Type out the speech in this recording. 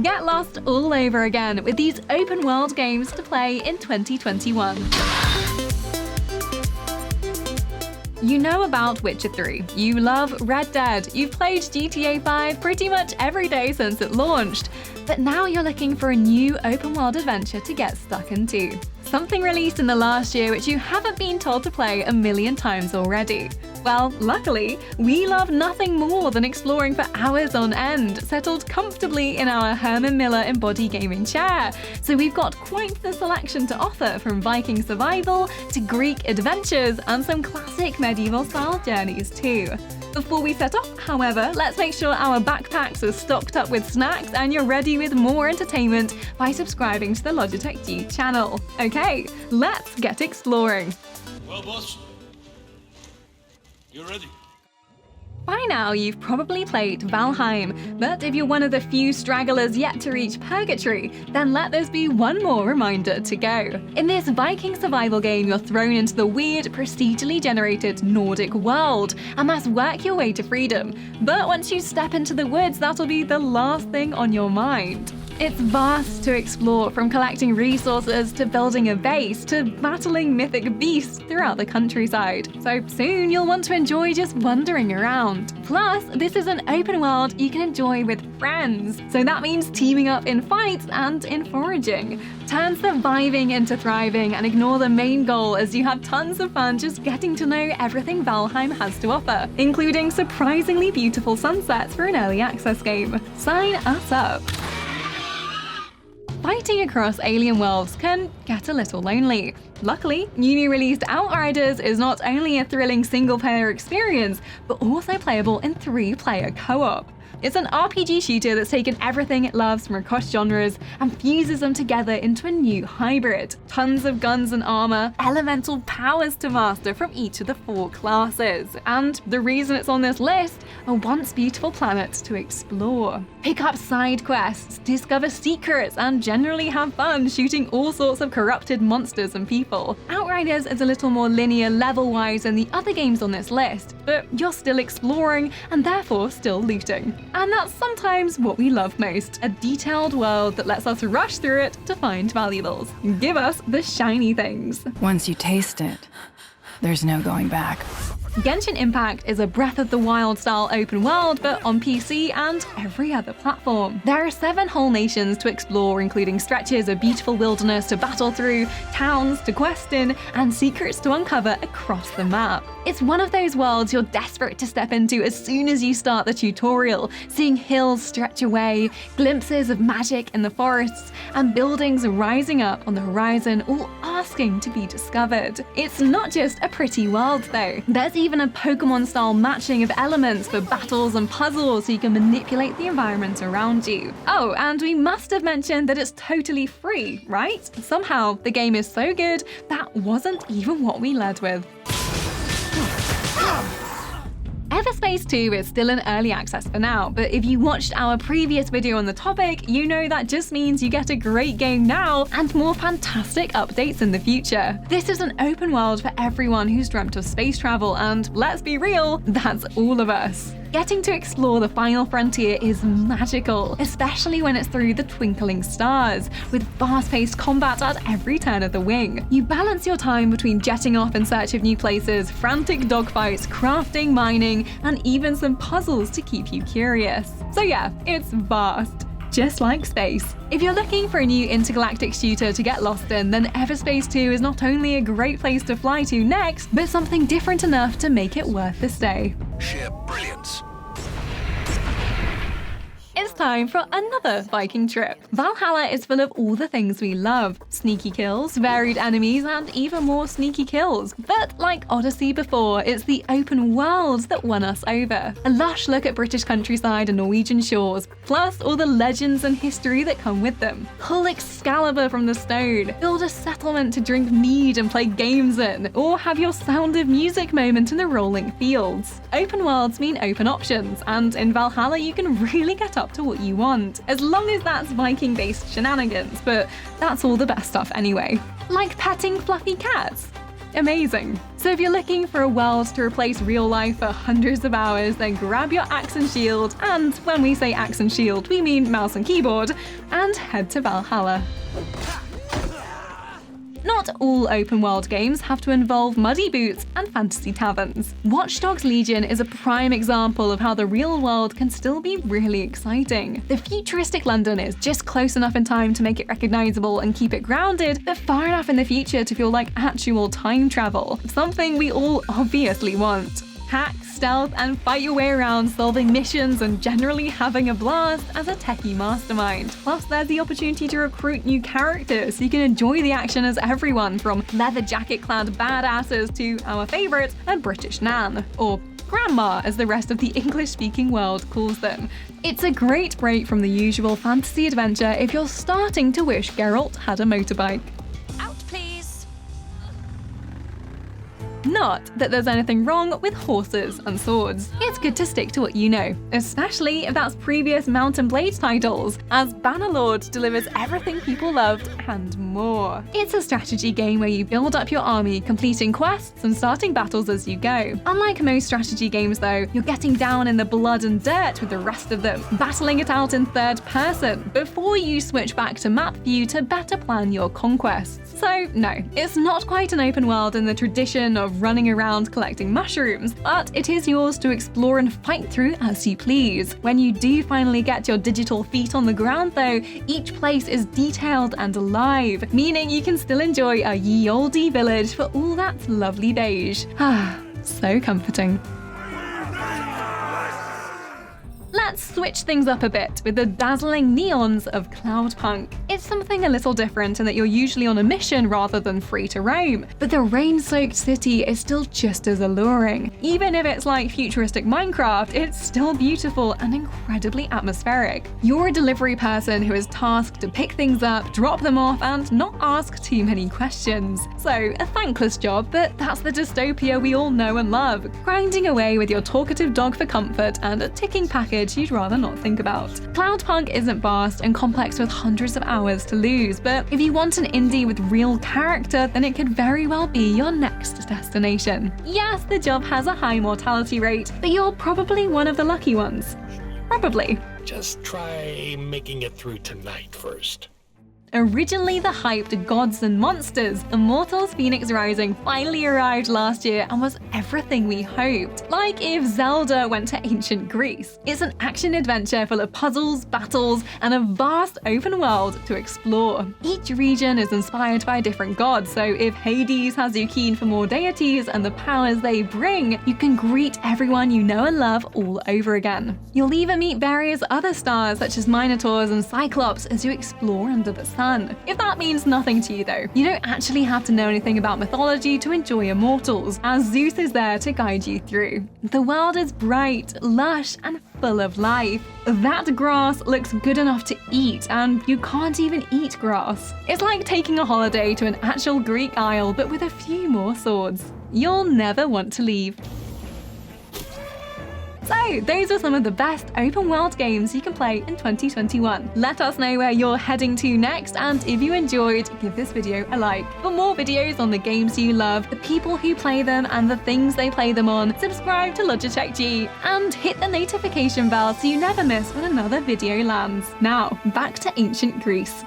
Get lost all over again with these open world games to play in 2021. You know about Witcher 3, you love Red Dead, you've played GTA 5 pretty much every day since it launched, but now you're looking for a new open world adventure to get stuck into. Something released in the last year which you haven't been told to play a million times already. Well, luckily, we love nothing more than exploring for hours on end, settled comfortably in our Herman Miller embodied gaming chair. So we've got quite the selection to offer, from Viking survival to Greek adventures and some classic medieval-style journeys too. Before we set off, however, let's make sure our backpacks are stocked up with snacks and you're ready with more entertainment by subscribing to the Logitech G channel. Okay, let's get exploring. Well, boss, you ready? By now, you've probably played Valheim, but if you're one of the few stragglers yet to reach Purgatory, then let this be one more reminder to go. In this Viking survival game, you're thrown into the weird, procedurally generated Nordic world, and must work your way to freedom. But once you step into the woods, that'll be the last thing on your mind. It's vast to explore, from collecting resources to building a base to battling mythic beasts throughout the countryside. So soon you'll want to enjoy just wandering around. Plus, this is an open world you can enjoy with friends. So that means teaming up in fights and in foraging. Turn surviving into thriving and ignore the main goal, as you have tons of fun just getting to know everything Valheim has to offer, including surprisingly beautiful sunsets for an early access game. Sign us up. Fighting across alien worlds can get a little lonely. Luckily, newly released Outriders is not only a thrilling single-player experience, but also playable in 3-player co-op. It's an RPG shooter that's taken everything it loves from across genres and fuses them together into a new hybrid. Tons of guns and armor, elemental powers to master from each of the 4 classes. And the reason it's on this list, a once beautiful planet to explore. Pick up side quests, discover secrets, and generally have fun shooting all sorts of corrupted monsters and people. Outriders is a little more linear level-wise than the other games on this list, but you're still exploring and therefore still looting. And that's sometimes what we love most, a detailed world that lets us rush through it to find valuables. Give us the shiny things. Once you taste it, there's no going back. Genshin Impact is a Breath of the Wild style open world, but on PC and every other platform. There are 7 whole nations to explore, including stretches of beautiful wilderness to battle through, towns to quest in, and secrets to uncover across the map. It's one of those worlds you're desperate to step into as soon as you start the tutorial, seeing hills stretch away, glimpses of magic in the forests, and buildings rising up on the horizon, all asking to be discovered. It's not just a pretty world though. There's even a Pokemon-style matching of elements for battles and puzzles so you can manipulate the environment around you. Oh, and we must have mentioned that it's totally free, right? Somehow, the game is so good, that wasn't even what we led with. EVERSPACE 2 is still in early access for now, but if you watched our previous video on the topic, you know that just means you get a great game now and more fantastic updates in the future. This is an open world for everyone who's dreamt of space travel, and let's be real, that's all of us. Getting to explore the final frontier is magical, especially when it's through the twinkling stars, with fast-paced combat at every turn of the wing. You balance your time between jetting off in search of new places, frantic dogfights, crafting, mining, and even some puzzles to keep you curious. So yeah, it's vast. Just like space. If you're looking for a new intergalactic shooter to get lost in, then EVERSPACE 2 is not only a great place to fly to next, but something different enough to make it worth the stay. Sheer brilliance. It's time for another Viking trip. Valhalla is full of all the things we love. Sneaky kills, varied enemies, and even more sneaky kills. But like Odyssey before, it's the open world that won us over. A lush look at British countryside and Norwegian shores, plus all the legends and history that come with them. Pull Excalibur from the stone, build a settlement to drink mead and play games in, or have your Sound of Music moment in the rolling fields. Open worlds mean open options, and in Valhalla you can really get up to what you want, as long as that's Viking-based shenanigans, but that's all the best stuff anyway. Like petting fluffy cats. amazing. So if you're looking for a world to replace real life for hundreds of hours, then grab your axe and shield, and when we say axe and shield, we mean mouse and keyboard, and head to Valhalla. Not all open-world games have to involve muddy boots and fantasy taverns. Watch Dogs Legion is a prime example of how the real world can still be really exciting. The futuristic London is just close enough in time to make it recognizable and keep it grounded, but far enough in the future to feel like actual time travel, something we all obviously want. Hack, stealth, and fight your way around solving missions and generally having a blast as a techie mastermind. Plus, there's the opportunity to recruit new characters so you can enjoy the action as everyone from leather jacket-clad badasses to our favourite, a British Nan, or Grandma as the rest of the English-speaking world calls them. It's a great break from the usual fantasy adventure if you're starting to wish Geralt had a motorbike. Out, please. Not that there's anything wrong with horses and swords. It's good to stick to what you know, especially if that's previous Mount & Blade titles, as Bannerlord delivers everything people loved and more. It's a strategy game where you build up your army, completing quests and starting battles as you go. Unlike most strategy games though, you're getting down in the blood and dirt with the rest of them, battling it out in third person, before you switch back to map view to better plan your conquests. So no, it's not quite an open world in the tradition of running around collecting mushrooms, but it is yours to explore and fight through as you please. When you do finally get your digital feet on the ground though, each place is detailed and alive, meaning you can still enjoy a ye olde village for all that lovely beige. Ah, so comforting. Let's switch things up a bit with the dazzling neons of Cloudpunk. It's something a little different in that you're usually on a mission rather than free to roam, but the rain-soaked city is still just as alluring. Even if it's like futuristic Minecraft, it's still beautiful and incredibly atmospheric. You're a delivery person who is tasked to pick things up, drop them off, and not ask too many questions. So, a thankless job, but that's the dystopia we all know and love, grinding away with your talkative dog for comfort and a ticking package you'd rather not think about. Cloudpunk isn't vast and complex with hundreds of hours to lose, but if you want an indie with real character, then it could very well be your next destination. Yes, the job has a high mortality rate, but you're probably one of the lucky ones. Probably. Just try making it through tonight first. Originally the hyped Gods and Monsters, Immortals Fenyx Rising finally arrived last year and was everything we hoped. Like if Zelda went to ancient Greece. It's an action-adventure full of puzzles, battles, and a vast open world to explore. Each region is inspired by a different god, so if Hades has you keen for more deities and the powers they bring, you can greet everyone you know and love all over again. You'll even meet various other stars such as Minotaurs and Cyclops as you explore under the sun. If that means nothing to you though, you don't actually have to know anything about mythology to enjoy Immortals, as Zeus is there to guide you through. The world is bright, lush, and full of life. That grass looks good enough to eat, and you can't even eat grass. It's like taking a holiday to an actual Greek isle, but with a few more swords. You'll never want to leave. So, those are some of the best open world games you can play in 2021. Let us know where you're heading to next, and if you enjoyed, give this video a like. For more videos on the games you love, the people who play them, and the things they play them on, subscribe to Logitech G and hit the notification bell so you never miss when another video lands. Now, back to ancient Greece.